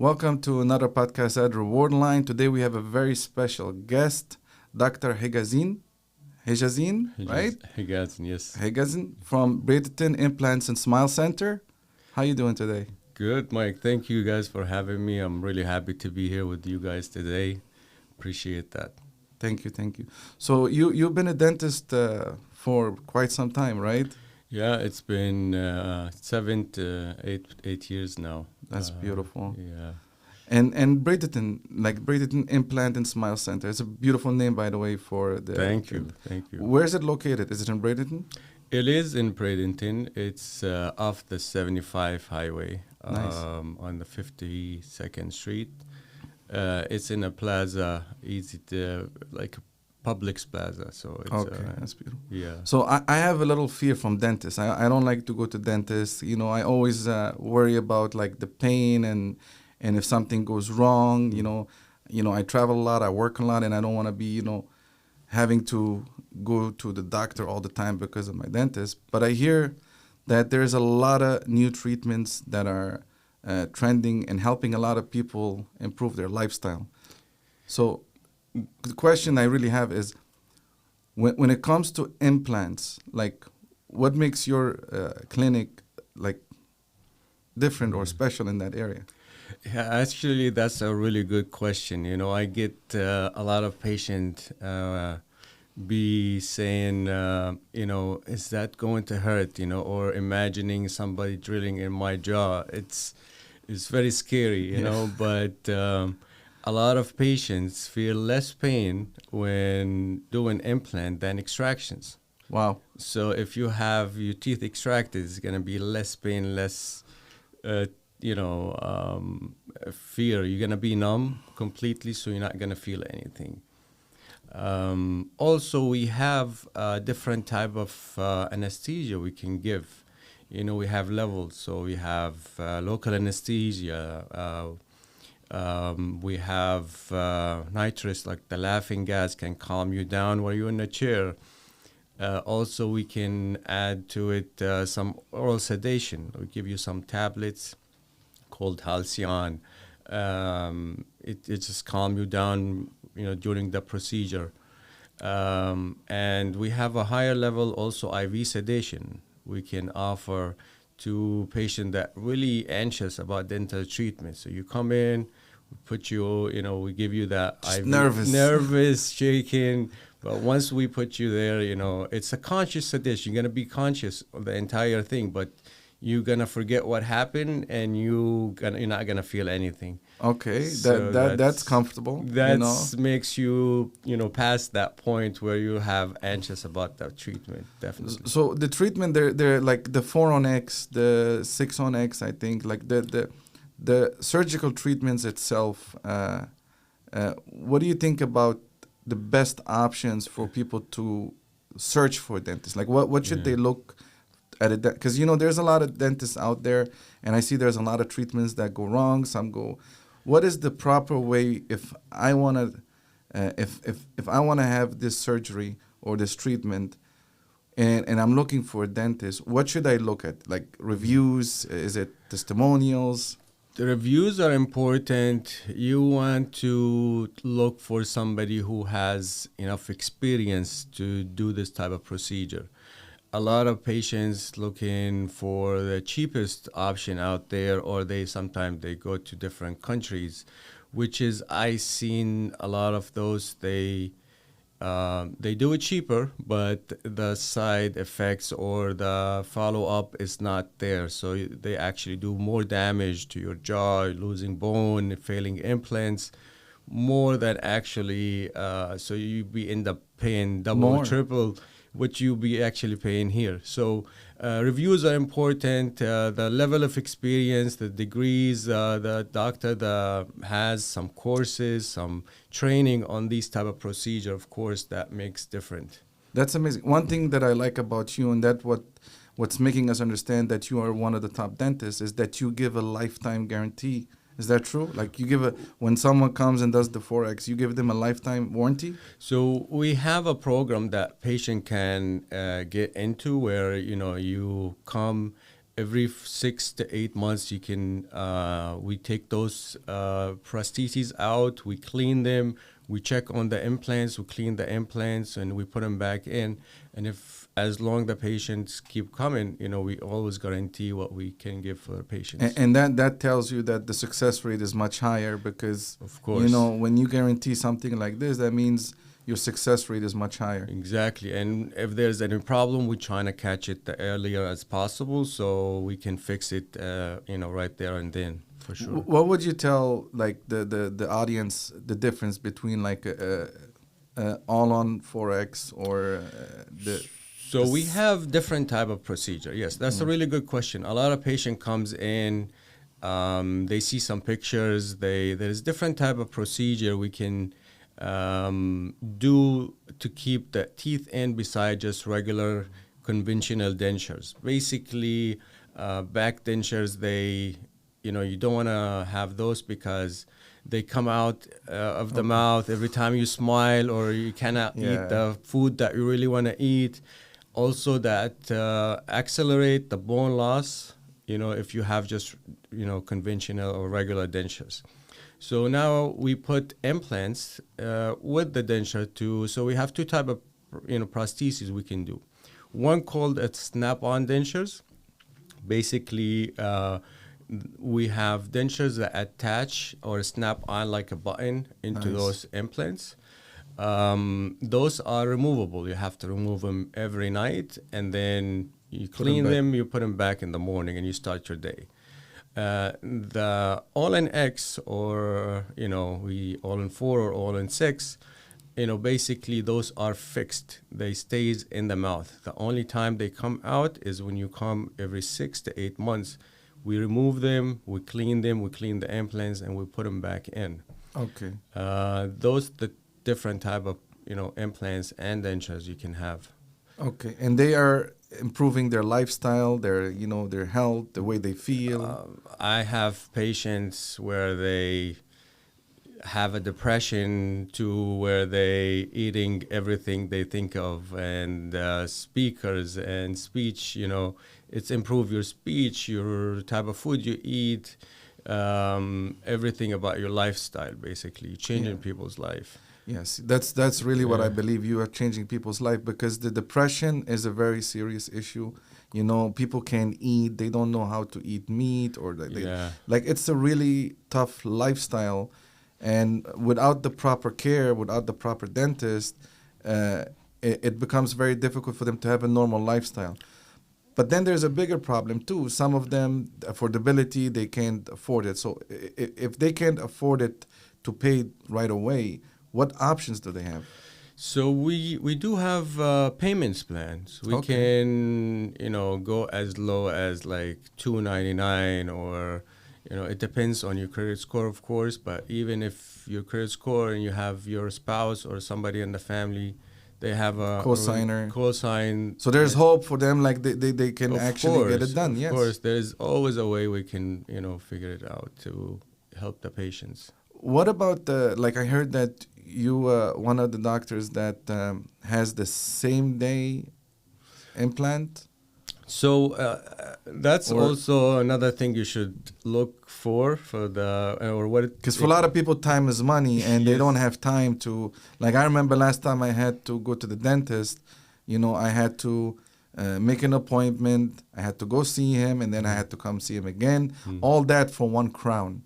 Welcome to another podcast at RewardLion. Today we have a very special guest, Dr. Hegazin. Hegazin, right? Hegazin, yes. Hegazin from Bradenton Implants and Smile Center. How you doing today? Good, Mike. Thank you guys for having me. I'm really happy to be here with you guys today. Appreciate that. Thank you. So you've been a dentist for quite some time, right? Yeah, it's been 7 to 8 years now. That's beautiful. Yeah. And Bradenton, like Bradenton Implant and Smile Center. It's a beautiful name, by the way, for the... Thank you. Where is it located? Is it in Bradenton? It is in Bradenton. It's off the 75 highway Nice. On the 52nd Street. It's in a plaza, easy to, like a Publix plaza. So it's, Okay, that's beautiful. yeah. So I have a little fear from dentists. I don't like to go to dentists. You know, I always worry about like the pain and if something goes wrong. You know, I travel a lot, I work a lot, and I don't want to be having to go to the doctor all the time because of my dentist. But I hear that there's a lot of new treatments that are trending and helping a lot of people improve their lifestyle. So the question I really have is, when it comes to implants, like what makes your clinic like different or special in that area? Yeah, actually, that's a really good question. You know, I get a lot of patients be saying, is that going to hurt? Or imagining somebody drilling in my jaw. It's very scary, you know, but a lot of patients feel less pain when doing implant than extractions. Wow. So if you have your teeth extracted, it's going to be less pain, less, fear. You're going to be numb completely, so you're not going to feel anything. Also, we have different type of anesthesia we can give. We have levels. So we have local anesthesia. We have nitrous, like the laughing gas can calm you down while you're in a chair. Also, we can add to it some oral sedation. We give you some tablets called Halcyon. It just calm you down, during the procedure. And we have a higher level also IV sedation we can offer to patients that really anxious about dental treatment. So you come in, we put you, we give you that IV. Nervous, shaking. But once we put you there, it's a conscious sedation. You're going to be conscious of the entire thing, but you're going to forget what happened and you're not going to feel anything. Okay, So that's comfortable. That makes you, past that point where you have anxious about that treatment, definitely. So the treatment, they're like the 4 on X, the 6 on X, I think, like the surgical treatments itself. What do you think about the best options for people to search for dentists? Like what should they look at it? Because there's a lot of dentists out there, and I see there's a lot of treatments that go wrong. Some go. What is the proper way if I want to, if I want to have this surgery or this treatment, and I'm looking for a dentist? What should I look at? Like reviews? Is it testimonials? The reviews are important. You want to look for somebody who has enough experience to do this type of procedure. A lot of patients looking for the cheapest option out there, or sometimes they go to different countries, which is I seen a lot of those. They do it cheaper, but the side effects or the follow-up is not there. So they actually do more damage to your jaw, losing bone, failing implants, more than actually, so you end up paying double or triple what you be actually paying here. So reviews are important. The level of experience, the degrees, the doctor that has some courses, some training on these type of procedure, of course, that makes different. That's amazing. One thing that I like about you, and that what's making us understand that you are one of the top dentists, is that you give a lifetime guarantee. Is that true? Like when someone comes and does the 4X, you give them a lifetime warranty? So we have a program that patient can get into where, you come every 6 to 8 months, we take those prostheses out, we clean them, we check on the implants, we clean the implants, and we put them back in. And if as long the patients keep coming, we always guarantee what we can give for the patients. And that tells you that the success rate is much higher because, Of course, when you guarantee something like this, that means your success rate is much higher. Exactly. And if there's any problem, we're trying to catch it the earlier as possible so we can fix it, right there and then, for sure. What would you tell, like, the audience, the difference between, like, all-on 4X or the... So we have different type of procedure. Yes, that's a really good question. A lot of patient comes in, they see some pictures. There's different type of procedure we can do to keep the teeth in beside just regular conventional dentures. Basically, back dentures, you don't want to have those because they come out of the mouth every time you smile, or you cannot eat the food that you really want to eat. Also, that accelerate the bone loss, if you have just, conventional or regular dentures. So now we put implants with the denture too. So we have two type of, prostheses we can do. One called snap-on dentures. Basically, we have dentures that attach or snap on like a button into those implants. Those are removable. You have to remove them every night, and then you clean them, you put them back in the morning, and you start your day. The all-in-X or, we all-in-4 or all-in-6, basically those are fixed. They stays in the mouth. The only time they come out is when you come every 6 to 8 months. We remove them, we clean the implants, and we put them back in. Okay. Those the different type of, implants and dentures you can have. Okay. And they are improving their lifestyle, their health, the way they feel. I have patients where they have a depression to where they eating everything they think of, and speakers and speech, it's improve your speech, your type of food you eat, everything about your lifestyle, basically changing people's life. Yes, that's really what I believe. You are changing people's life, because the depression is a very serious issue. People can't eat. They don't know how to eat meat, or like it's a really tough lifestyle. And without the proper care, without the proper dentist, it becomes very difficult for them to have a normal lifestyle. But then there's a bigger problem too. Some of them, affordability, they can't afford it. So if they can't afford it to pay right away, what options do they have? So we do have payments plans. We can go as low as like $299, or it depends on your credit score, of course. But even if your credit score and you have your spouse or somebody in the family, they have a cosign. So there's hope for them, like they can actually get it done. Of course, there's always a way we can figure it out to help the patients. What about like I heard that you one of the doctors that has the same day implant? So that's also another thing you should look for the or what. Because for a lot of people, time is money, and they don't have time to. Like I remember last time I had to go to the dentist, I had to make an appointment. I had to go see him, and then I had to come see him again. All that for one crown.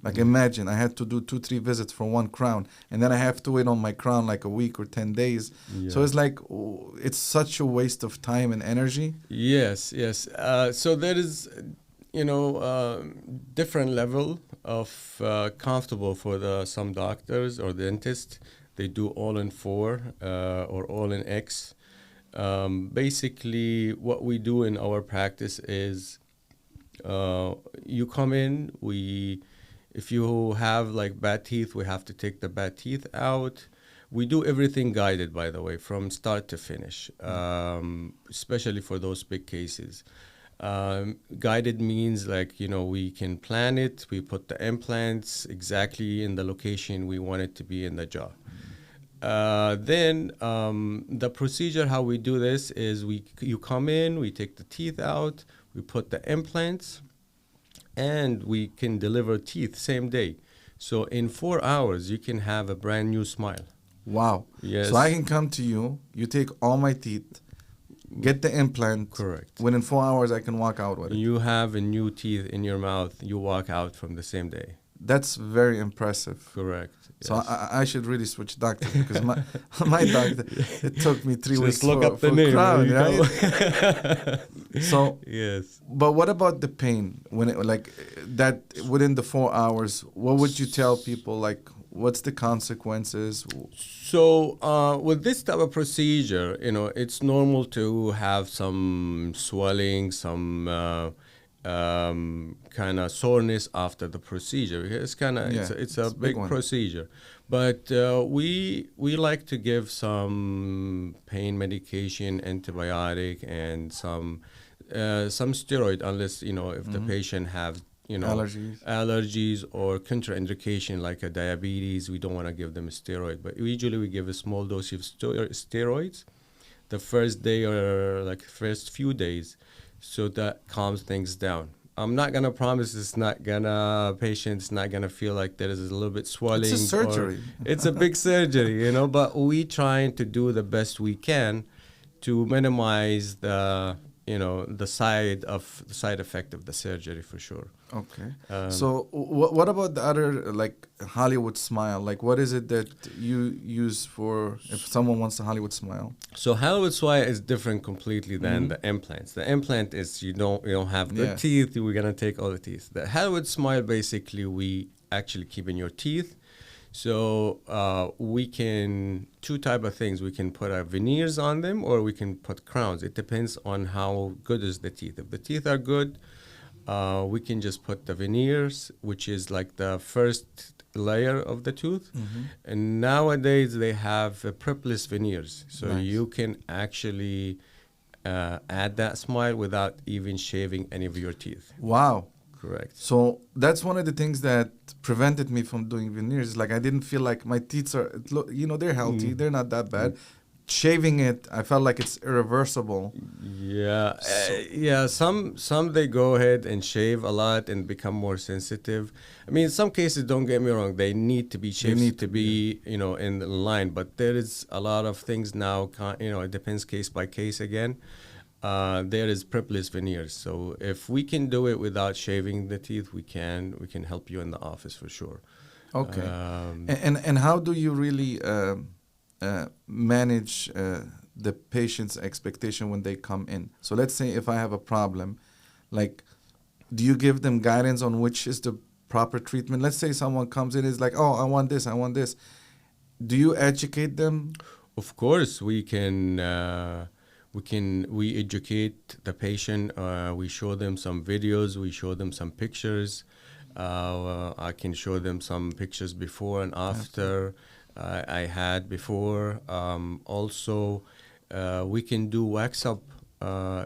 Like imagine I had to do 2-3 visits for one crown, and then I have to wait on my crown like a week or 10 days. So it's like it's such a waste of time and energy. Yes. So there is different level of comfortable for some doctors or dentists. They do all-in-4 or all-in-X. Basically, what we do in our practice is you come in, if you have like bad teeth, we have to take the bad teeth out. We do everything guided, by the way, from start to finish, especially for those big cases. Guided means like, we can plan it. We put the implants exactly in the location we want it to be in the jaw. Then the procedure, how we do this is you come in, we take the teeth out, we put the implants, and we can deliver teeth same day. So in 4 hours, you can have a brand new smile. Wow. Yes. So I can come to you, you take all my teeth, get the implant. Correct. Within 4 hours, I can walk out with it. You have a new teeth in your mouth. You walk out from the same day. That's very impressive. Correct. So Yes. I should really switch doctors because my doctor, it took me 3 weeks Just look up the for name. crown, There you right? So, Yes. but what about the pain when it like that within the 4 hours? What would you tell people? Like, what's the consequences? So with this type of procedure, it's normal to have some swelling, some kind of soreness after the procedure. It's kind of it's a big procedure, but we like to give some pain medication, antibiotic, and some steroid, unless if the patient have allergies or contraindication like a diabetes. We don't want to give them a steroid, but usually we give a small dose of steroids the first day or like first few days, so that calms things down. I'm not gonna promise patient's not gonna feel like there is a little bit swelling. It's a surgery. It's a big surgery, but we trying to do the best we can to minimize the side effect of the surgery for sure. Okay. So what about the other, like Hollywood smile? Like, what is it that you use for if someone wants a Hollywood smile? So Hollywood smile is different completely than the implants. The implant is you don't have good teeth. We're gonna take all the teeth. The Hollywood smile, basically, we actually keep in your teeth. So we can two type of things. We can put our veneers on them, or we can put crowns. It depends on how good is the teeth. If the teeth are good, we can just put the veneers, which is like the first layer of the tooth. And nowadays they have prepless veneers, so you can actually add that smile without even shaving any of your teeth. Wow. Correct. So that's one of the things that prevented me from doing veneers. Like, I didn't feel like my teeth are, they're healthy. They're not that bad. Shaving it, I felt like it's irreversible. Yeah. Some they go ahead and shave a lot and become more sensitive. I mean, in some cases, don't get me wrong, they need to be shaved to be, in the line. But there is a lot of things now, it depends case by case again. There is prepless veneers. So if we can do it without shaving the teeth, we can help you in the office for sure. Okay. And how do you really manage the patient's expectation when they come in? So let's say if I have a problem, like, do you give them guidance on which is the proper treatment? Let's say someone comes in, is like, oh, I want this. Do you educate them? Of course, we can. We educate the patient. We show them some videos. We show them some pictures. I can show them some pictures before and after. I had before. Also, we can do wax up.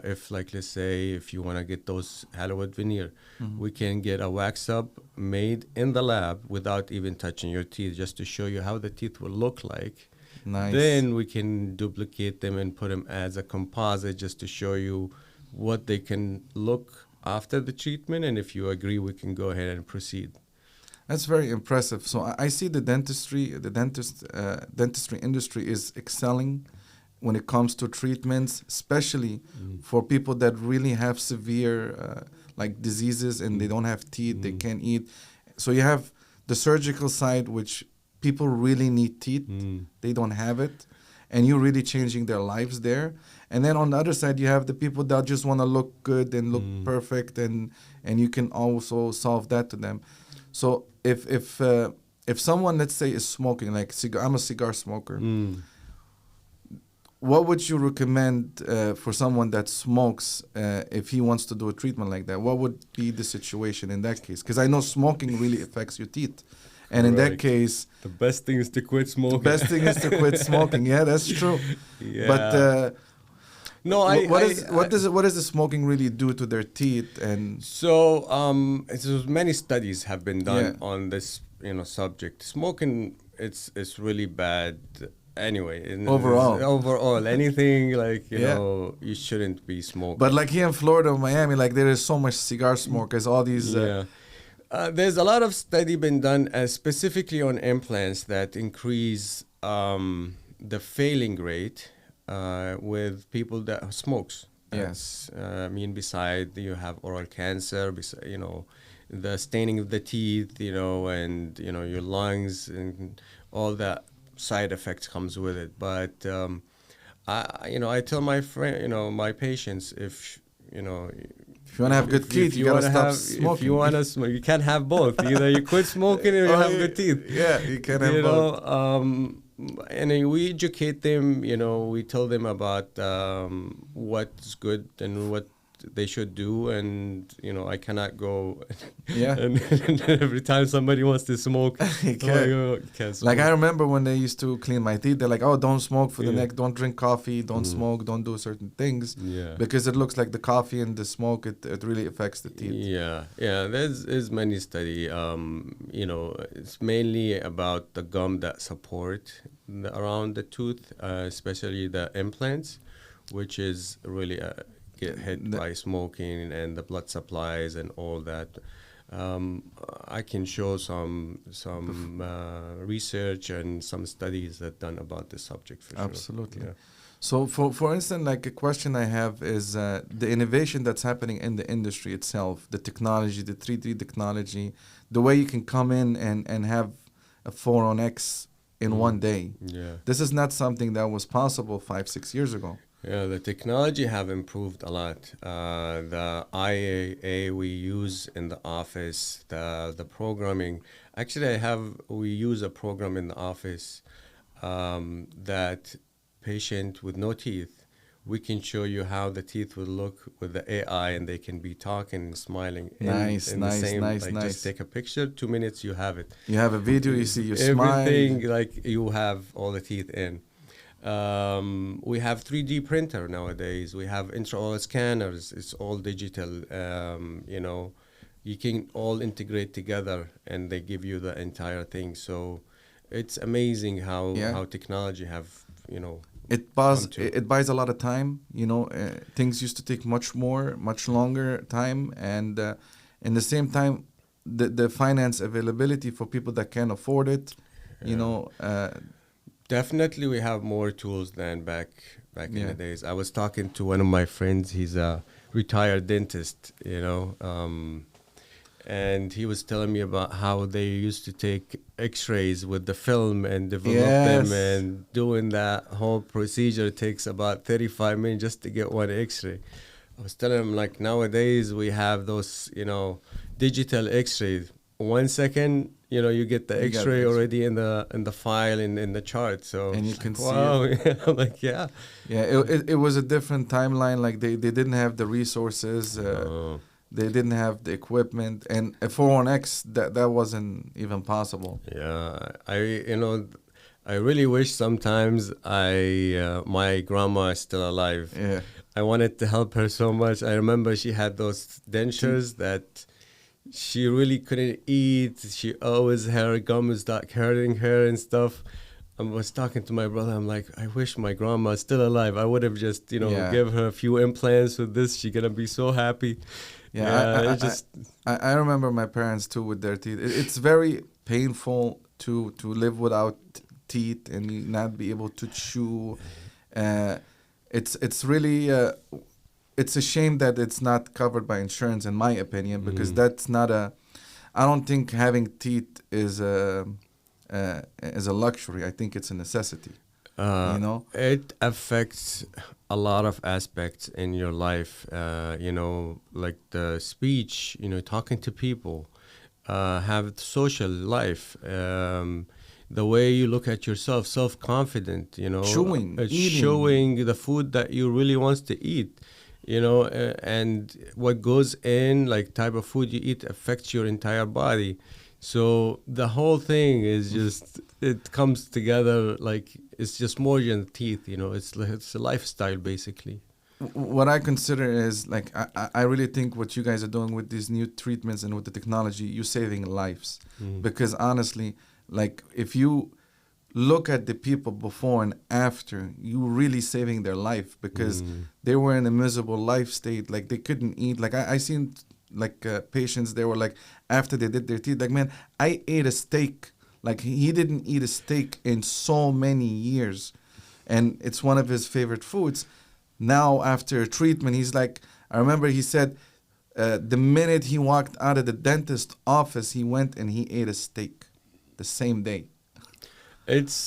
If, like, let's say, if you want to get those Hollywood veneer, we can get a wax up made in the lab without even touching your teeth, just to show you how the teeth will look like. Nice. Then we can duplicate them and put them as a composite, just to show you what they can look after the treatment. And if you agree, we can go ahead and proceed. That's very impressive. So I see the dentistry industry is excelling when it comes to treatments, especially for people that really have severe like diseases and they don't have teeth, they can't eat. So you have the surgical side, which people really need teeth, they don't have it, and you're really changing their lives there. And then on the other side, you have the people that just want to look good and look perfect, and you can also solve that to them. So if someone, let's say, is smoking, like I'm a cigar smoker, what would you recommend for someone that smokes if he wants to do a treatment like that? What would be the situation in that case? Because I know smoking really affects your teeth. And in that case, the best thing is to quit smoking. The best thing is to quit smoking. Yeah, that's true. Yeah. But no, what does the smoking really do to their teeth? And so many studies have been done on this subject. Smoking, it's really bad anyway, Overall. anything like, you Yeah. know, you shouldn't be smoking. But like here in Florida, Miami, like there is so much cigar smokers, all these. Yeah. There's a lot of study been done specifically on implants that increase the failing rate with people that smokes. Yes. I mean, beside you have oral cancer, you know, the staining of the teeth, you know, and, you know, your lungs and all that side effects comes with it. But, I tell my friend, you know, my patients, if, you know, if you want to have good teeth, you gotta stop smoking. If you want to smoke, you can't have both. Either you quit smoking or you have good teeth. Yeah, you can't have both. And then we educate them, you know, we tell them about what's good and what they should do, and, you know, I cannot go and every time somebody wants to smoke, you can't smoke. Like I remember when they used to clean my teeth, they're like, oh, don't smoke for the neck, don't drink coffee, don't smoke, don't do certain things, because it looks like the coffee and the smoke, it really affects the teeth. Yeah, there's many study, you know, it's mainly about the gum that support around the tooth, especially the implants, which is really get hit by smoking and the blood supplies and all that. I can show some research and some studies that done about this subject for sure. Absolutely. Yeah. So for instance, like a question I have is the innovation that's happening in the industry itself, the technology, the 3D technology, the way you can come in and have a 4-on-X in one day. Yeah. This is not something that was possible 5-6 years ago. Yeah, the technology have improved a lot. The IAA we use in the office, the programming. Actually, we use a program in the office that patient with no teeth, we can show you how the teeth will look with the AI, and they can be talking and smiling. Nice. Just take a picture, 2 minutes, you have it. You have a video, you see you smile. Everything, like you have all the teeth in. We have 3D printer nowadays. We have intraoral scanners. It's all digital. You know, you can all integrate together, and they give you the entire thing. So it's amazing how technology have, you know. It buys a lot of time. You know, things used to take much longer time, and in the same time, the finance availability for people that can't afford it. You know. Definitely, we have more tools than back in the days. I was talking to one of my friends. He's a retired dentist, you know, and he was telling me about how they used to take X-rays with the film and develop them, and doing that whole procedure takes about 35 minutes just to get one X-ray. I was telling him, like, nowadays we have those, you know, digital X-rays. 1 second, you know, you get the X-ray already in the file in the chart. So and you can see it. I'm like, it was a different timeline. Like they didn't have the resources. They didn't have the equipment, and a 4-on-X that wasn't even possible. Yeah, I really wish sometimes my grandma is still alive. Yeah, I wanted to help her so much. I remember she had those dentures that she really couldn't eat. She always, her gum was like hurting her and stuff. I was talking to my brother. I'm like, I wish my grandma is still alive. I would have just, give her a few implants with this. She's gonna be so happy. I remember my parents too with their teeth. It's very painful to live without teeth and not be able to chew. It's really. It's a shame that it's not covered by insurance, in my opinion, because that's not I don't think having teeth is a luxury. I think it's a necessity. It affects a lot of aspects in your life. Like the speech. Talking to people, have social life. The way you look at yourself, self-confident. Showing the food that you really wants to eat. And what goes in, like type of food you eat, affects your entire body. So the whole thing is just, it comes together, like it's just more than teeth, it's a lifestyle basically. What I consider is, like, I really think what you guys are doing with these new treatments and with the technology, you're saving lives. Because honestly, like if you look at the people before and after, you really saving their life, because they were in a miserable life state. Like, they couldn't eat. Like, I seen like patients, they were like, after they did their teeth, like, man, I ate a steak. Like, he didn't eat a steak in so many years, and it's one of his favorite foods. Now, after treatment, he's like, I remember he said, the minute he walked out of the dentist office, he went and he ate a steak the same day. It's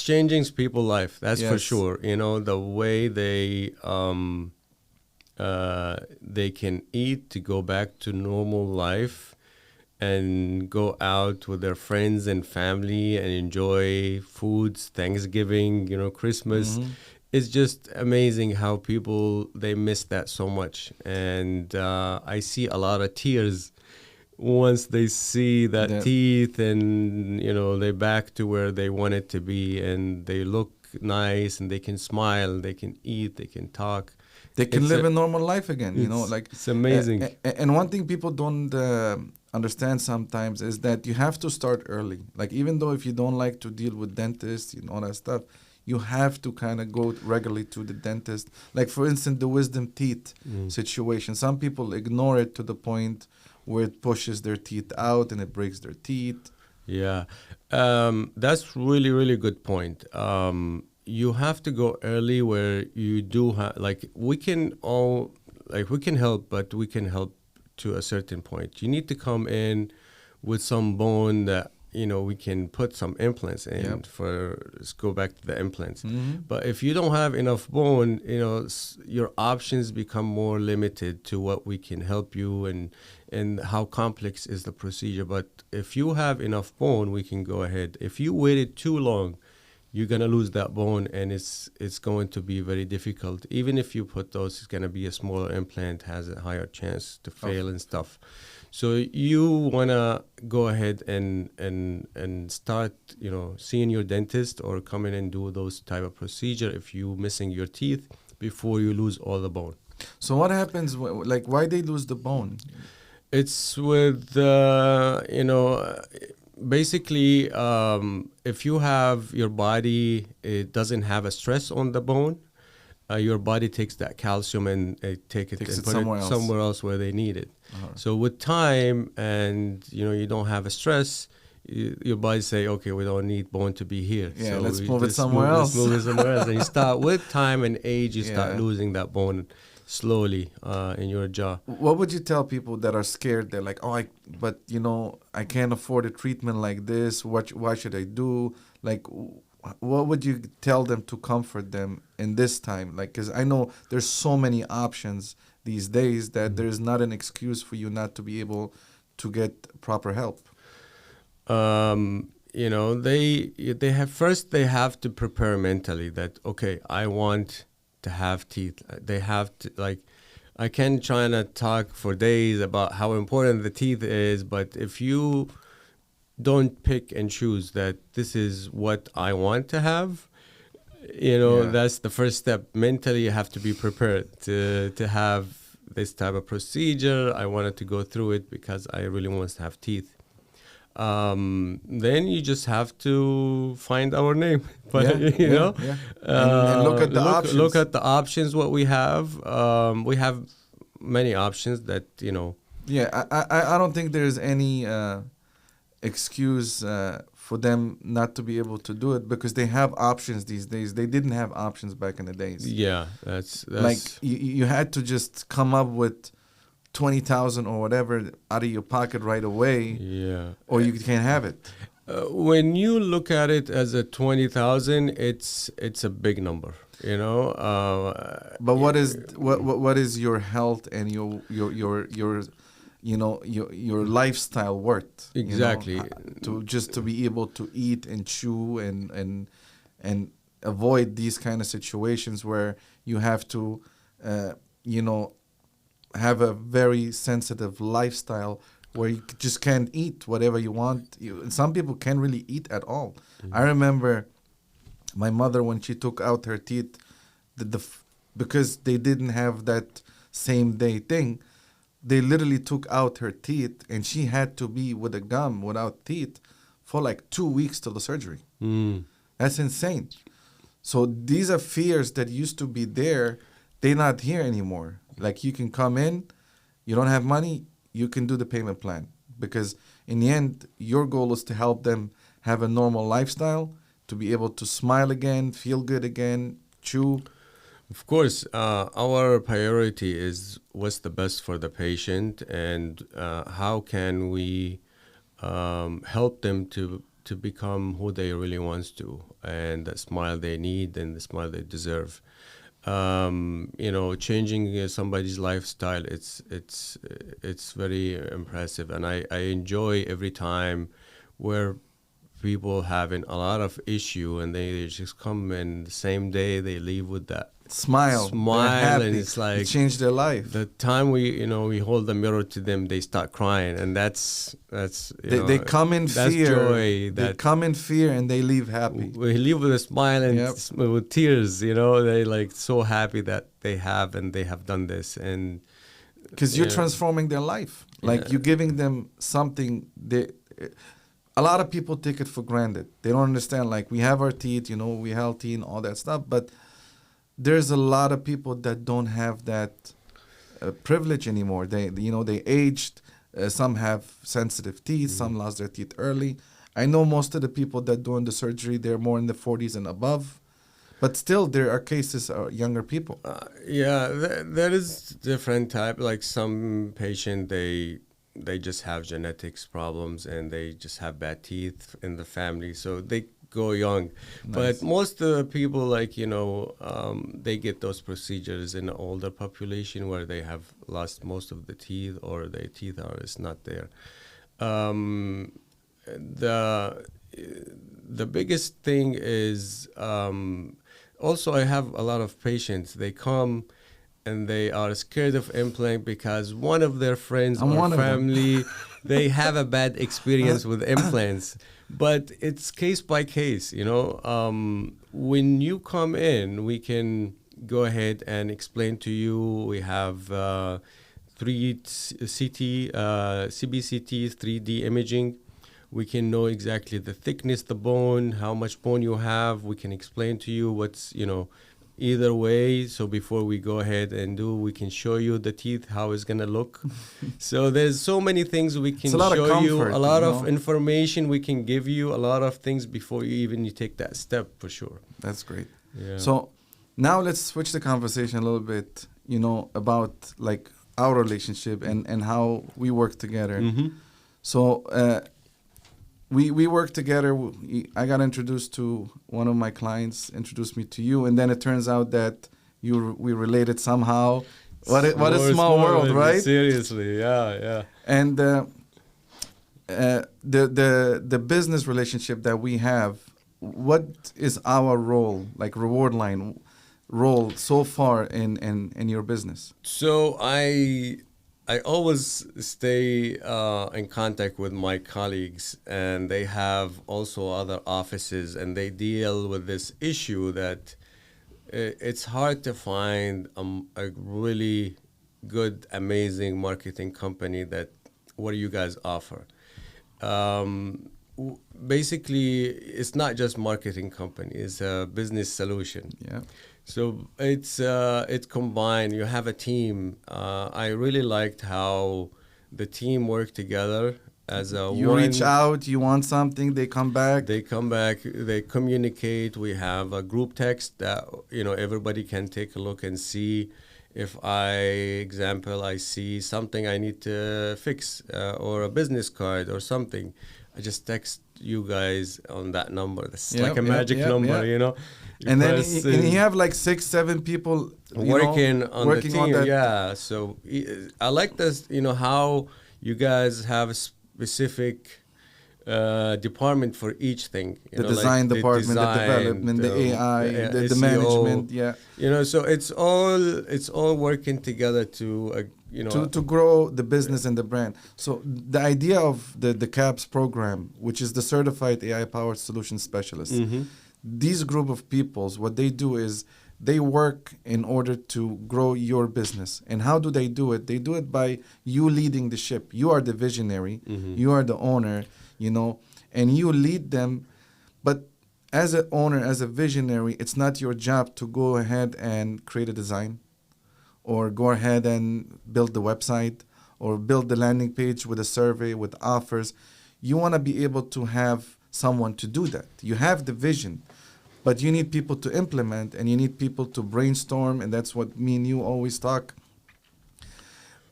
changing people's life, that's for Yes. sure. You know, the way they can eat to go back to normal life and go out with their friends and family and enjoy foods, Thanksgiving, you know, Christmas. It's just amazing how people, they miss that so much. And I see a lot of tears once they see that Yeah. teeth, and, you know, they're back to where they wanted to be, and they look nice, and they can smile, they can eat, they can talk. They can It's live a- a normal life again, you know, like it's amazing. And one thing people don't understand sometimes is that you have to start early. Like, even though if you don't like to deal with dentists and all that stuff, you have to kind of go regularly to the dentist. Like, for instance, the wisdom teeth situation. Some people ignore it to the point where it pushes their teeth out and it breaks their teeth. Yeah, that's really, really good point. You have to go early where you do have, like, we can help, but we can help to a certain point. You need to come in with some bone that, you know, we can put some implants in. Yep. Let's go back to the implants. Mhm. But if you don't have enough bone, you know, your options become more limited to what we can help you, and how complex is the procedure. But if you have enough bone, we can go ahead. If you waited too long, you're gonna lose that bone, and it's going to be very difficult. Even if you put those, it's gonna be a smaller implant, has a higher chance to fail and stuff. So you wanna go ahead and start, you know, seeing your dentist or come in and do those type of procedure if you missing your teeth before you lose all the bone. So what happens, like, why they lose the bone? It's with basically, if you have your body, it doesn't have a stress on the bone. Your body takes that calcium and takes it Takes and it put somewhere it else. somewhere else where they need it. Uh-huh. So with time, and, you know, you don't have a stress, your body say, okay, we don't need bone to be here. Yeah, so let's we move it just somewhere else. Let's move it somewhere else. And you start with time and age, you start Yeah. losing that bone slowly in your jaw. What would you tell people that are scared? They're like, oh, but you know, I can't afford a treatment like this. Why should I do? Like, what would you tell them to comfort them in this time? Like, because I know there's so many options these days that there's not an excuse for you not to be able to get proper help. You know, they have to prepare mentally that, okay, I want to have teeth. They have to, like, I can try to talk for days about how important the teeth is, but if you don't pick and choose that this is what I want to have, you know, Yeah. that's the first step. Mentally, you have to be prepared to have this type of procedure. I wanted to go through it because I really want to have teeth. Then you just have to find our name, but you know, And look at the options. Look at the options. What we have many options that, you know. Yeah, I don't think there's any excuse for them not to be able to do it, because they have options these days. They didn't have options back in the days. Yeah, that's Like, you had to just come up with 20,000 or whatever out of your pocket right away, yeah. or you can't have it. When you look at it as a 20,000, it's a big number, you know. But what is your health and your you know, your lifestyle worth? Exactly. You know, to be able to eat and chew and avoid these kind of situations where you have to you know, have a very sensitive lifestyle where you just can't eat whatever you want. Some people can't really eat at all. Mm-hmm. I remember my mother, when she took out her teeth, because they didn't have that same day thing, they literally took out her teeth, and she had to be with a gum without teeth for like 2 weeks till the surgery. Mm. That's insane. So these are fears that used to be there. They're not here anymore. Like you can come in, you don't have money, you can do the payment plan. Because in the end, your goal is to help them have a normal lifestyle, to be able to smile again, feel good again, chew. Of course, our priority is what's the best for the patient, and how can we help them to become who they really want to, and the smile they need and the smile they deserve. Changing somebody's lifestyle, it's very impressive, and I enjoy every time where people having a lot of issue and they just come in the same day, they leave with that Smile, and it's like it changed their life. the time we hold the mirror to them, they start crying, and that's they come in that's fear. joy. They come in fear and they leave happy. We leave with a smile and with tears. They like so happy that they have done this, and because you're transforming their life. Like you're giving them something. A lot of people take it for granted. They don't understand. Like we have our teeth, we healthy and all that stuff, but there's a lot of people that don't have that privilege anymore. They aged. Some have sensitive teeth. Some lost their teeth early. I know most of the people that doing the surgery, they're more in the 40s and above. But still, there are cases of younger people. There is different type. Like some patient, they just have genetics problems and they just have bad teeth in the family, so they go young. Nice. But most of the people, they get those procedures in the older population where they have lost most of the teeth or their teeth is not there. The biggest thing is also I have a lot of patients. They come and they are scared of implant because one of their friends or family, they have a bad experience with implants. But it's case by case, When you come in, we can go ahead and explain to you. We have 3 CBCT, 3D imaging. We can know exactly the thickness, the bone, how much bone you have. We can explain to you what's, either way. So before we go ahead and we can show you the teeth, how it's going to look. So there's so many things we can show you, a lot of information we can give you, a lot of things before you take that step, for sure. That's great. Yeah. So now let's switch the conversation a little bit, about like our relationship and how we work together. Mm-hmm. So we work together. I got introduced to one of my clients, introduced me to you, and then it turns out that we related somehow. What a small world, right? Seriously, yeah. And the business relationship that we have, what is our role, like RewardLion role so far in your business? So I always stay in contact with my colleagues, and they have also other offices, and they deal with this issue that it's hard to find a really good, amazing marketing company that what do you guys offer. Basically, it's not just marketing company; it's a business solution. Yeah. So it's combined. You have a team. I really liked how the team worked together as a You reach out, you want something, they come back. They come back, they communicate. We have a group text that everybody can take a look and see. If I see something I need to fix or a business card or something, I just text you guys on that number. That's like a magic number, And then you have like 6-7 people working on the team. On that. Yeah, so I like this, how you guys have a specific department for each thing. The design department, the development, the AI, the management. Yeah. So it's all working together to to grow the business and the brand. So the idea of the CAPS program, which is the Certified AI-Powered Solution Specialist, these group of peoples, what they do is they work in order to grow your business. And how do they do it? They do it by you leading the ship. You are the visionary. You are the owner, and you lead them. But as an owner, as a visionary, it's not your job to go ahead and create a design, or go ahead and build the website, or build the landing page with a survey, with offers. You want to be able to have someone to do that. You have the vision, but you need people to implement, and you need people to brainstorm, and that's what me and you always talk.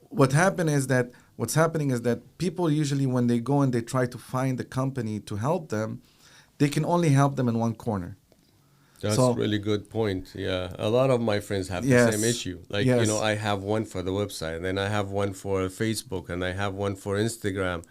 What's happening is that people usually, when they go and they try to find a company to help them, they can only help them in one corner. That's a really good point. Yeah, a lot of my friends have the same issue. Like, you know, I have one for the website, and then I have one for Facebook, and I have one for Instagram.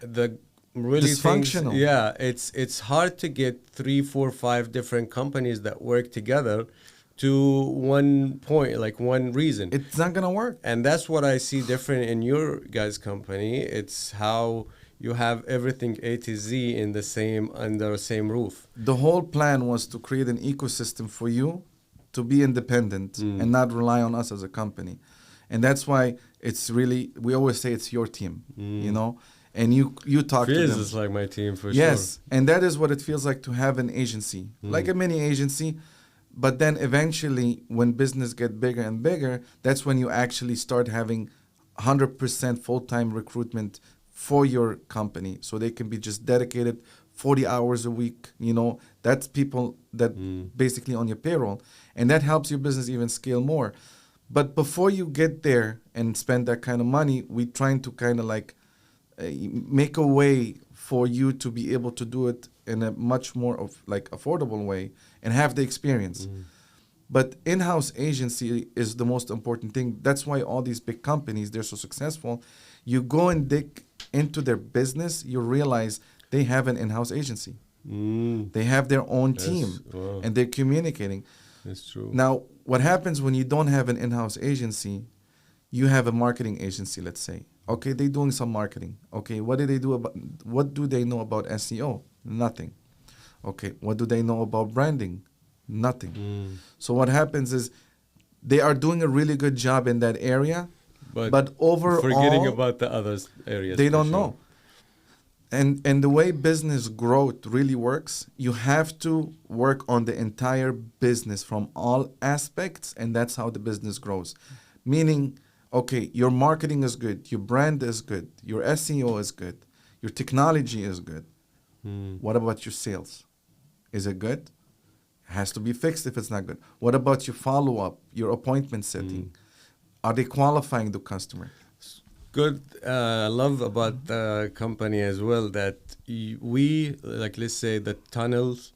The really dysfunctional. It's hard to get 3, 4, 5 different companies that work together to one point, like one reason. It's not gonna work. And that's what I see different in your guys' company. It's how you have everything A to Z in the same, under the same roof. The whole plan was to create an ecosystem for you to be independent and not rely on us as a company. And that's why it's really, we always say it's your team, you know, and you talk to them. Feels like my team for sure. Yes, and that is what it feels like to have an agency, like a mini agency. But then eventually, when business get bigger and bigger, that's when you actually start having 100% full-time recruitment for your company, so they can be just dedicated 40 hours a week. You know, that's people that basically on your payroll, and that helps your business even scale more. But before you get there and spend that kind of money, we're trying to kind of like make a way for you to be able to do it in a much more of like affordable way and have the experience. But in-house agency is the most important thing. That's why all these big companies, they're so successful. You go and dig into their business, you realize they have an in-house agency. They have their own team, and they're communicating. That's true. Now, what happens when you don't have an in-house agency? You have a marketing agency, let's say. Okay, they're doing some marketing. Okay, what do they know about SEO? Nothing. Okay, what do they know about branding? Nothing. So what happens is they are doing a really good job in that area, but overall, forgetting about the other areas. They don't know. And the way business growth really works, you have to work on the entire business from all aspects, and that's how the business grows. Meaning, okay, your marketing is good, your brand is good, your SEO is good, your technology is good. What about your sales? Is it good? It has to be fixed if it's not good. What about your follow-up, your appointment setting? Are they qualifying the customer? Good. I love about the company as well that we, like, let's say the tunnels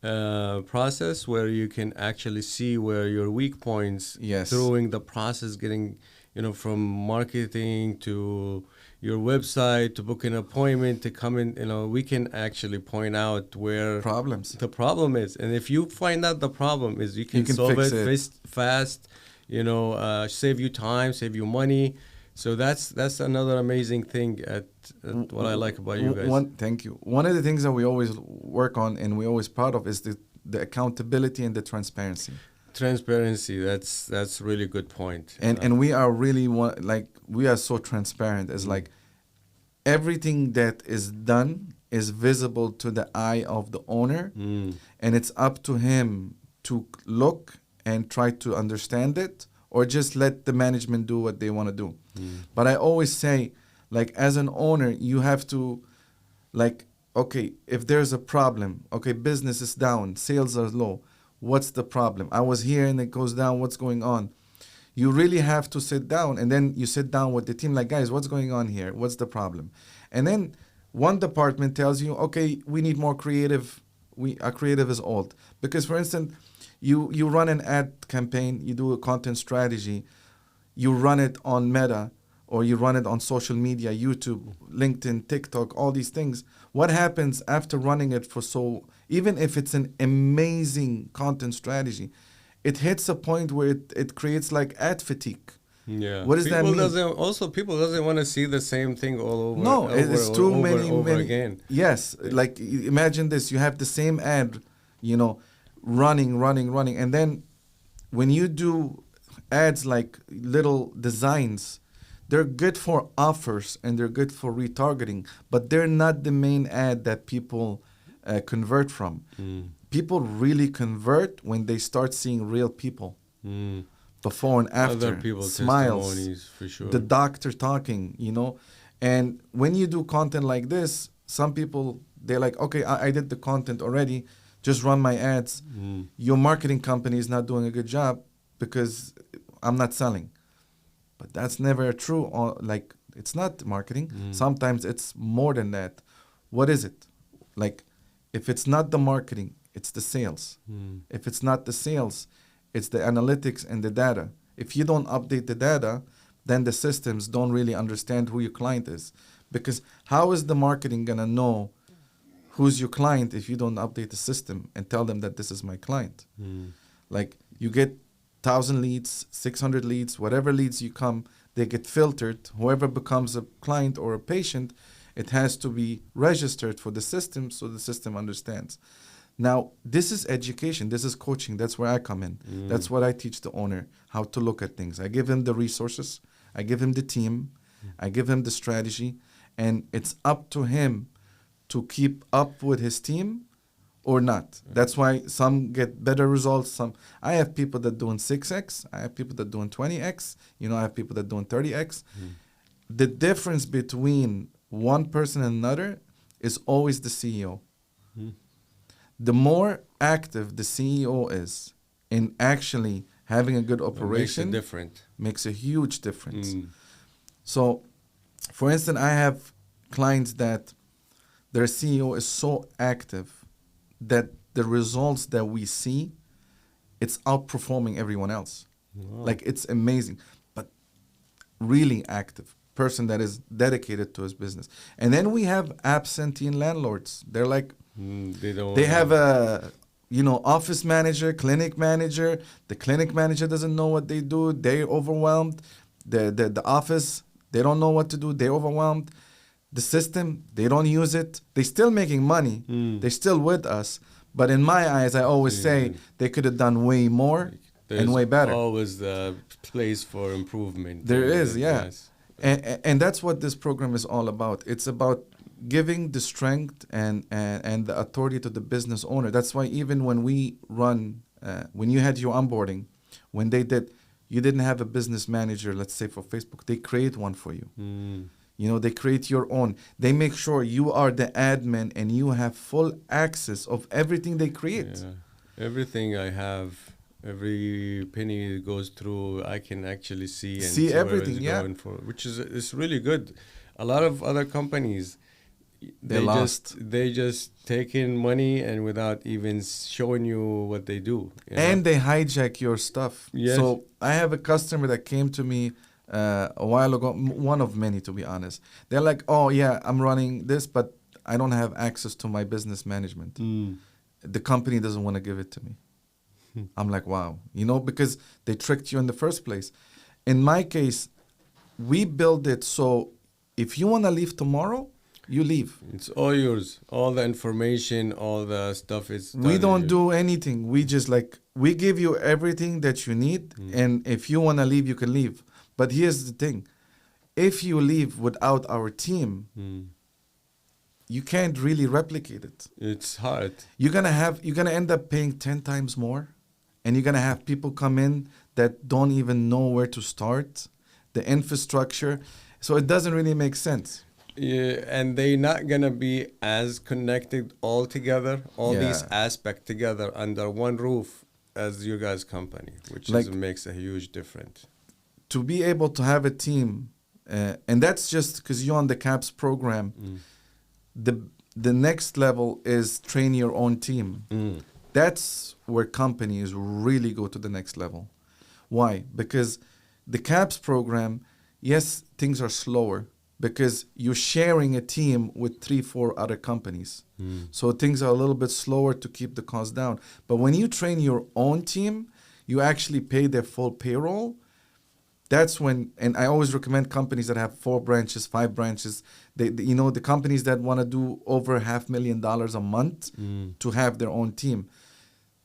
process where you can actually see where your weak points through the process, getting, you know, from marketing to your website to book an appointment to come in, you know, we can actually point out where the problem is. And if you find out the problem is, you can solve it fast, you know, save you time, save you money. So that's another amazing thing at what I like about you guys. Thank you. One of the things that we always work on and we're always proud of is the accountability and the transparency. Transparency, that's really good point. And we are really we are so transparent. It's like everything that is done is visible to the eye of the owner, and it's up to him to look and try to understand it, or just let the management do what they want to do. But I always say, like, as an owner, you have to, like, okay, if there's a problem, okay, business is down, sales are low, what's the problem? I was here and it goes down, what's going on? You really have to sit down, and then you sit down with the team, like, guys, what's going on here? What's the problem? And then one department tells you, okay, we need more creative. Our creative is old. Because, for instance, you run an ad campaign, you do a content strategy, you run it on Meta, or you run it on social media, YouTube, LinkedIn, TikTok, all these things. What happens after running it for even if it's an amazing content strategy, it hits a point where it creates like ad fatigue. Yeah. What does that mean? People doesn't want to see the same thing all over. No, it's too many again. Yes, like imagine this: you have the same ad, you know, running, and then when you do ads like little designs, they're good for offers and they're good for retargeting, but they're not the main ad that people convert from. People really convert when they start seeing real people. Before and after, Other people's smiles, testimonies, for sure. the doctor talking, And when you do content like this, some people, they're like, okay, I did the content already, just run my ads. Your marketing company is not doing a good job because I'm not selling. But that's never true. Like, it's not marketing. Sometimes it's more than that. What is it? Like, if it's not the marketing, it's the sales. If it's not the sales, it's the analytics and the data. If you don't update the data, then the systems don't really understand who your client is. Because how is the marketing going to know who's your client if you don't update the system and tell them that this is my client? Like, you get 1,000 leads, 600 leads, whatever leads you come, they get filtered. Whoever becomes a client or a patient, it has to be registered for the system so the system understands. Now, this is education. This is coaching. That's where I come in. That's what I teach the owner, how to look at things. I give him the resources. I give him the team. I give him the strategy. And it's up to him to keep up with his team or not. That's why some get better results. I have people that doing 6x. I have people that doing 20x. I have people that doing 30x. The difference between one person and another is always the CEO. The more active the CEO is in actually having a good operation, makes a huge difference. So, for instance, I have clients that their CEO is so active that the results that we see, it's outperforming everyone else. Wow. Like, it's amazing, but really active person that is dedicated to his business. And then we have absentee landlords. They're like, they have a office manager, clinic manager. The clinic manager doesn't know what they do. They're overwhelmed. The office, they don't know what to do. They're overwhelmed. The system, they don't use it. They're still making money. They're still with us. But in my eyes, I always say they could have done way more and way better. There's always the place for improvement. There is, yeah. Yes. And that's what this program is all about. It's about giving the strength and the authority to the business owner. That's why even when we run, when you had your onboarding, when you didn't have a business manager, let's say for Facebook, they create one for you. They create your own. They make sure you are the admin and you have full access of everything they create. Yeah. Everything I have, every penny it goes through, I can actually see everything, going for, which is it's really good. A lot of other companies, they just take in money and without even showing you what they do. And they hijack your stuff. Yes. So I have a customer that came to me a while ago, one of many to be honest. They're like, oh yeah, I'm running this, but I don't have access to my business management. The company doesn't want to give it to me. I'm like, wow, because they tricked you in the first place. In my case, we build it so if you want to leave tomorrow, you leave. It's all yours. All the information, all the stuff is done. We don't do anything. We just we give you everything that you need. And if you want to leave, you can leave. But here's the thing. If you leave without our team, you can't really replicate it. It's hard. You're going to end up paying 10 times more. And you're going to have people come in that don't even know where to start, the infrastructure. So it doesn't really make sense. Yeah, and they're not going to be as connected all together, these aspects together under one roof as your guys' company, which makes a huge difference. To be able to have a team, and that's just because you're on the CAPS program, the next level is train your own team. That's where companies really go to the next level. Why? Because the CAPS program, yes, things are slower because you're sharing a team with 3-4 other companies. So things are a little bit slower to keep the cost down. But when you train your own team, you actually pay their full payroll. That's when, and I always recommend companies that have 4 branches, 5 branches. The companies that want to do over $500,000 a month to have their own team.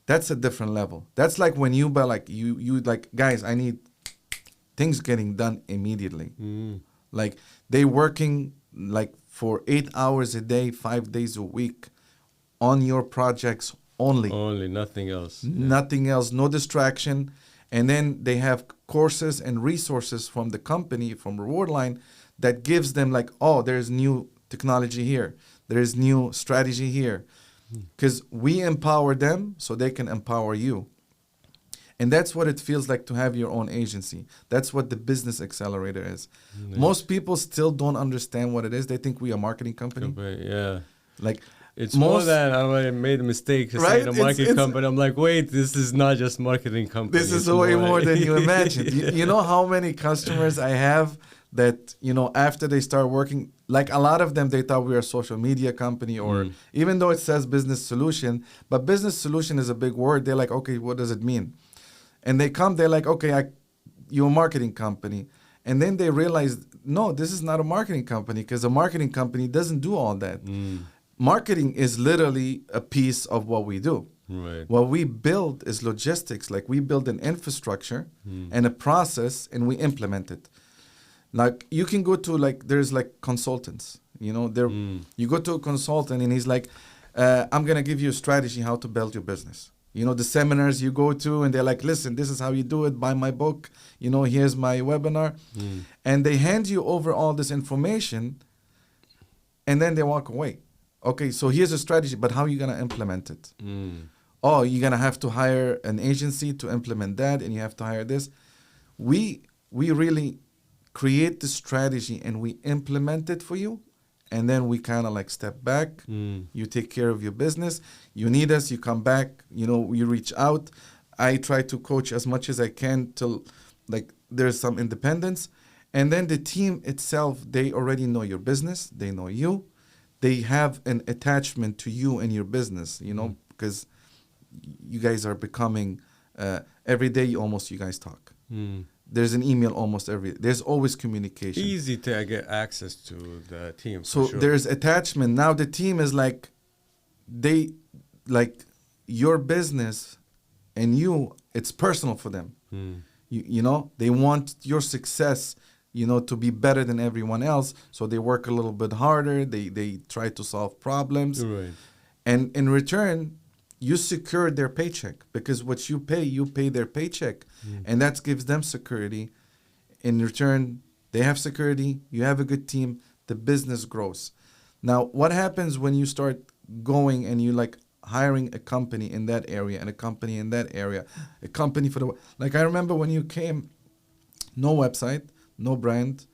That's a different level. That's like when you buy, you guys, I need things getting done immediately. Mm. Like they working like for 8 hours a day, 5 days a week on your projects only. Only, nothing else. Nothing else, no distraction. And then they have courses and resources from the company, from RewardLion, that gives them like, oh, there's new technology here. There's new strategy here. Because we empower them so they can empower you. And that's what it feels like to have your own agency. That's what the business accelerator is. Nice. Most people still don't understand what it is. They think we are a marketing company. Yeah. Like It's more than I made a mistake to say the marketing company. I'm like, wait, this is not just marketing company. This is way more than you imagine. You know how many customers I have that, you know, after they start working, like a lot of them, they thought we were a social media company, or even though it says business solution, but business solution is a big word. They're like, okay, what does it mean? And they come, they're like, okay, you're a marketing company. And then they realize, no, this is not a marketing company, because a marketing company doesn't do all that. Marketing is literally a piece of what we do. Right. What we build is logistics. Like we build an infrastructure and a process, and we implement it. Like you can go to there's consultants, you know, you go to a consultant and he's like, I'm going to give you a strategy how to build your business. You know, the seminars you go to and they're like, listen, this is how you do it. Buy my book. You know, here's my webinar. And they hand you over all this information and then they walk away. Okay, so here's a strategy, but how are you going to implement it? Oh, you're going to have to hire an agency to implement that, and you have to hire this. We really create the strategy and we implement it for you, and then we kind of step back. You take care of your business. You need us, you come back, you know, you reach out. I try to coach as much as I can till there's some independence. And then the team itself, they already know your business. They know you. They have an attachment to you and your business, you know, because you guys are becoming, every day almost you guys talk. There's an email almost there's always communication. Easy to get access to the team. So sure. There's attachment. Now the team is your business and you, it's personal for them. You know, they want your success, you know, to be better than everyone else. So they work a little bit harder. They try to solve problems. Right. And in return, you secure their paycheck, because what you pay their paycheck. And that gives them security. In return, they have security. You have a good team. The business grows. Now, what happens when you start going and you hiring a company in that area and a company in that area, a company for the, I remember when you came, no website, no brand,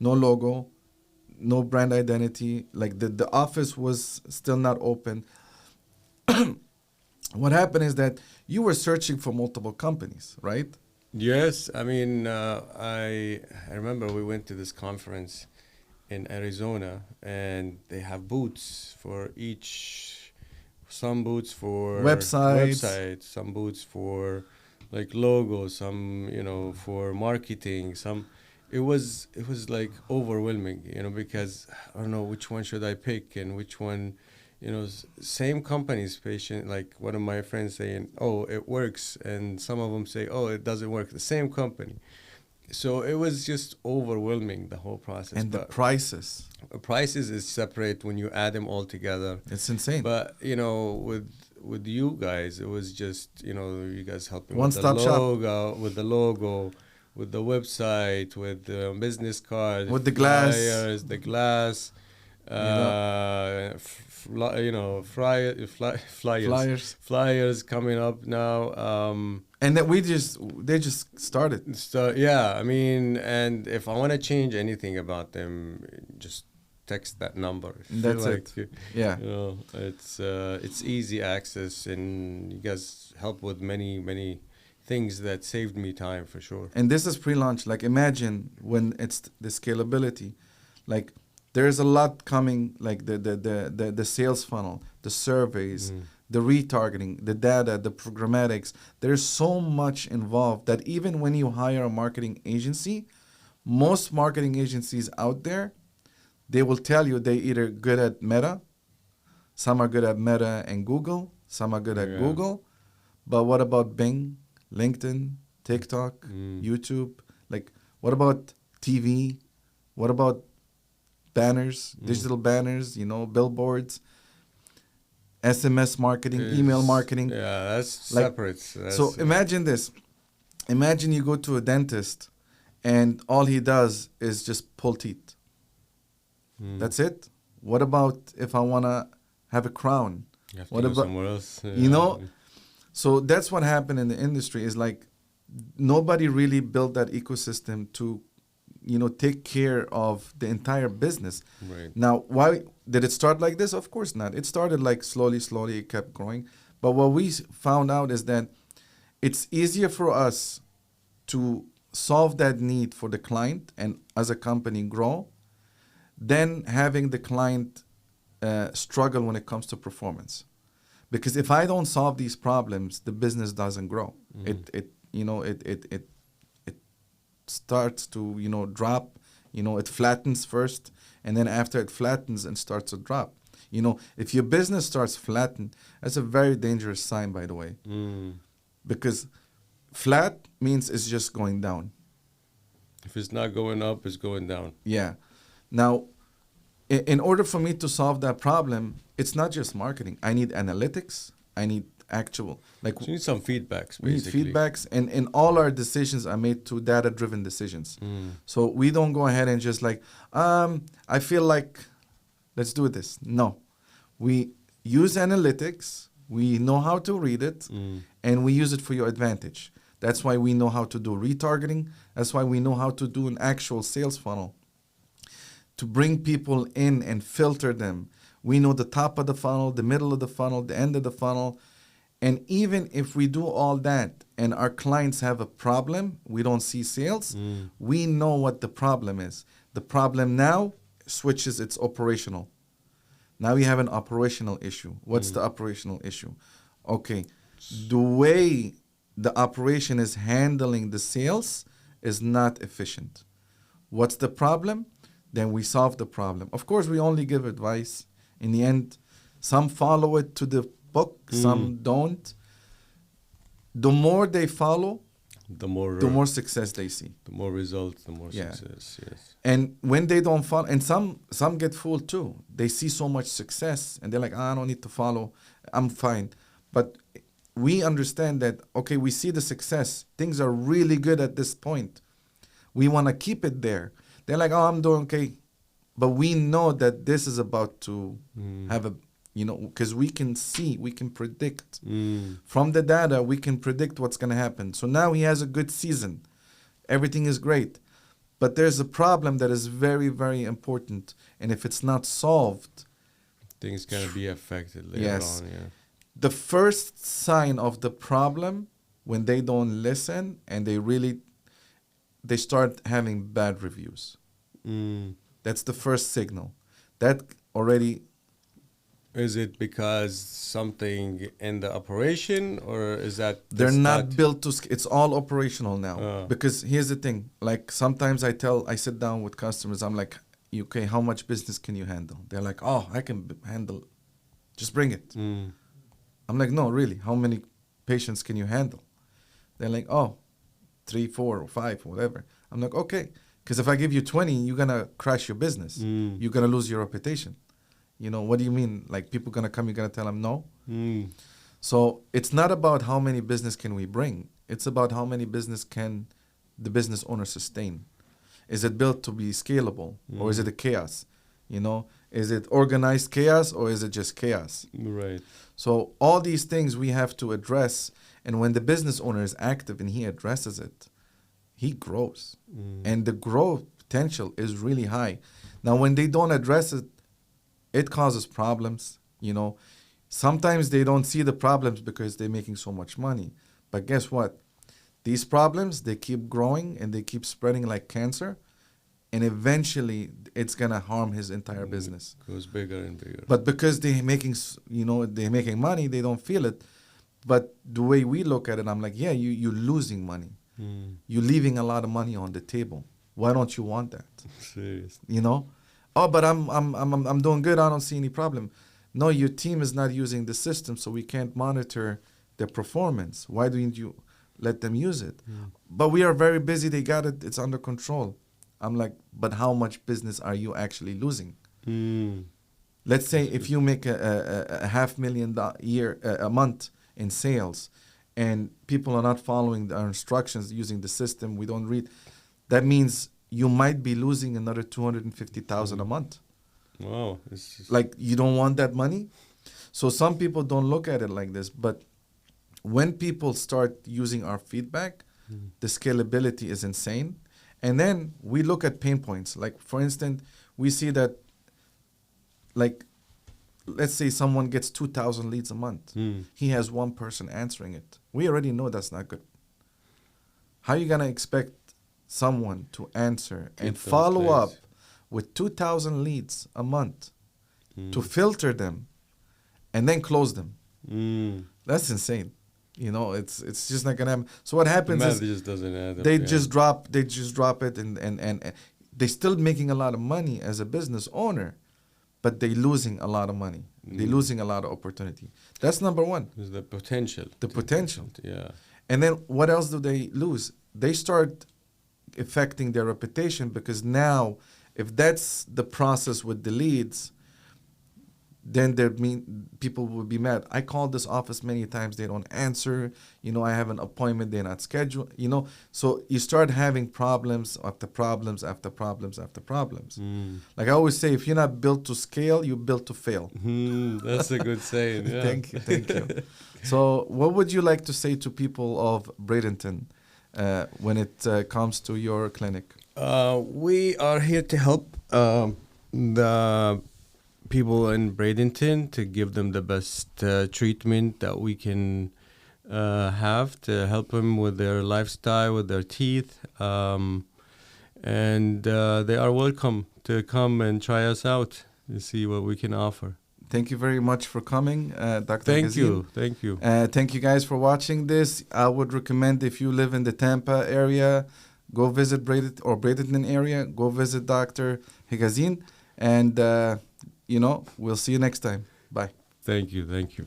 no logo, no brand identity. The office was still not open. What happened is that you were searching for multiple companies, right? Yes. I mean, I remember we went to this conference in Arizona, and they have booths for each. Some booths for websites, some booths for logos, some for marketing. It was overwhelming, because I don't know which one should I pick and which one. Same companies, patient, one of my friends saying, oh, it works. And some of them say, oh, it doesn't work. The same company. So it was just overwhelming, the whole process. And the prices. Prices is separate when you add them all together. It's insane. But, with you guys, it was just, you guys helping with the logo, with the website, with the business cards. With the glass. Flyers, the glass. Flyers coming up now. And that they just started. So yeah, I mean, and if I want to change anything about them, just text that number. That's it. Yeah. It's easy access, and you guys help with many things that saved me time for sure. And this is pre-launch. Imagine when it's the scalability, there's a lot coming, the sales funnel, the surveys, the retargeting, the data, the programmatics. There's so much involved that even when you hire a marketing agency, most marketing agencies out there, they will tell you they either good at Meta, some are good at Meta and Google, some are good at Google. But what about Bing, LinkedIn, TikTok, YouTube? What about TV? What about banners, digital banners, billboards, SMS marketing, email marketing? Yeah, that's Like, separate. So imagine this. Imagine you go to a dentist and all he does is just pull teeth. That's it. What about if I want to have a crown? You have to What go about somewhere else. So that's what happened in the industry is like nobody really built that ecosystem to take care of the entire business. Right. Now, why did it start like this? Of course not. It started like slowly, it kept growing. But what we found out is that it's easier for us to solve that need for the client and as a company grow than having the client struggle when it comes to performance. Because if I don't solve these problems, the business doesn't grow. It starts to drop. It flattens first, and then after it flattens and starts to drop. If your business starts flatten, that's a very dangerous sign, by the way, because flat means it's just going down. If it's not going up, it's going down. Yeah. Now, in order for me to solve that problem, it's not just marketing. I need analytics. I need actual, like, So you need some feedbacks, we need basically. feedbacks, and all our decisions are made to data-driven decisions. So we don't go ahead and just like, I feel like, let's do this. No. We use analytics. We know how to read it, and we use it for your advantage. That's why we know how to do retargeting. That's why we know how to do an actual sales funnel to bring people in and filter them. We know the top of the funnel, the middle of the funnel, the end of the funnel. And even if we do all that and our clients have a problem, we don't see sales, we know what the problem is. The problem now switches, it's operational. Now we have an operational issue. What's the operational issue? Okay, the way the operation is handling the sales is not efficient. What's the problem? Then we solve the problem. Of course, we only give advice. In the end, some follow it to the book, some don't. The more they follow, the more success they see. The more results, the more success. Yes. And when they don't follow, and some get fooled too. They see so much success, and they're like, I don't need to follow. I'm fine. But we understand that, okay, we see the success. Things are really good at this point. We want to keep it there. They're like, oh, I'm doing okay. But we know that this is about to have a, because we can see, we can predict. From the data, we can predict what's going to happen. So now he has a good season. Everything is great. But there's a problem that is very, very important. And if it's not solved, things going to be affected later on. Yeah. The first sign of the problem, when they don't listen and they start having bad reviews. That's the first signal. That already... Is it because something in the operation, or is that... They're not built to... It's all operational now. Because here's the thing. Like, sometimes I sit down with customers. I'm like, okay, how much business can you handle? They're like, oh, I can handle... Just bring it. I'm like, no, really. How many patients can you handle? They're like, oh, 3, 4, or 5, whatever. I'm like, okay. Because if I give you 20, you're going to crash your business. You're going to lose your reputation. What do you mean? Like, people going to come, you're going to tell them no? So it's not about how many business can we bring. It's about how many business can the business owner sustain. Is it built to be scalable? Or is it a chaos? Is it organized chaos, or is it just chaos? Right. So all these things we have to address. And when the business owner is active and he addresses it, he grows. And the growth potential is really high. Now, when they don't address it, it causes problems. Sometimes they don't see the problems because they're making so much money. But guess what? These problems, they keep growing and they keep spreading like cancer. And eventually, it's going to harm his entire business. It goes bigger and bigger. But because they're making money, they don't feel it. But the way we look at it, I'm like, yeah, you're losing money. You're leaving a lot of money on the table. Why don't you want that? Seriously. Oh, but I'm doing good. I don't see any problem. No, your team is not using the system, so we can't monitor their performance. Why don't you? let them use it. But we are very busy. They got it. It's under control. I'm like, but how much business are you actually losing? Let's say if you make a $500,000 a month in sales, and people are not following our instructions using the system, we don't read. That means you might be losing another $250,000 a month. Wow. Like, you don't want that money? So some people don't look at it like this, but when people start using our feedback, the scalability is insane. And then we look at pain points. Like, for instance, we see that, like, let's say someone gets 2,000 leads a month. He has one person answering it. We already know that's not good. How are you going to expect someone to answer and follow up with 2,000 leads a month to filter them and then close them? That's insane. You know, it's just not gonna happen. So what happens is just doesn't add up, they just drop it, and they're still making a lot of money as a business owner, but they're losing a lot of money. They're losing a lot of opportunity. That's number one. There's the potential. The potential. Yeah. And then what else do they lose? They start affecting their reputation, because now, if that's the process with the leads, then people will be mad. I called this office many times, they don't answer. You know, I have an appointment, they're not scheduled. You know, so you start having problems after problems after problems after problems. Like I always say, if you're not built to scale, you're built to fail. That's a good saying. Yeah. Thank you. So what would you like to say to people of Bradenton when it comes to your clinic? We are here to help the people in Bradenton, to give them the best treatment that we can have to help them with their lifestyle, with their teeth. And they are welcome to come and try us out and see what we can offer. Thank you very much for coming, Dr. Thank Hegazin. you. Thank you. Thank you guys for watching this. I would recommend, if you live in the Tampa area, go visit Bradenton area. Go visit Dr. Hegazin. And, we'll see you next time. Bye. Thank you. Thank you.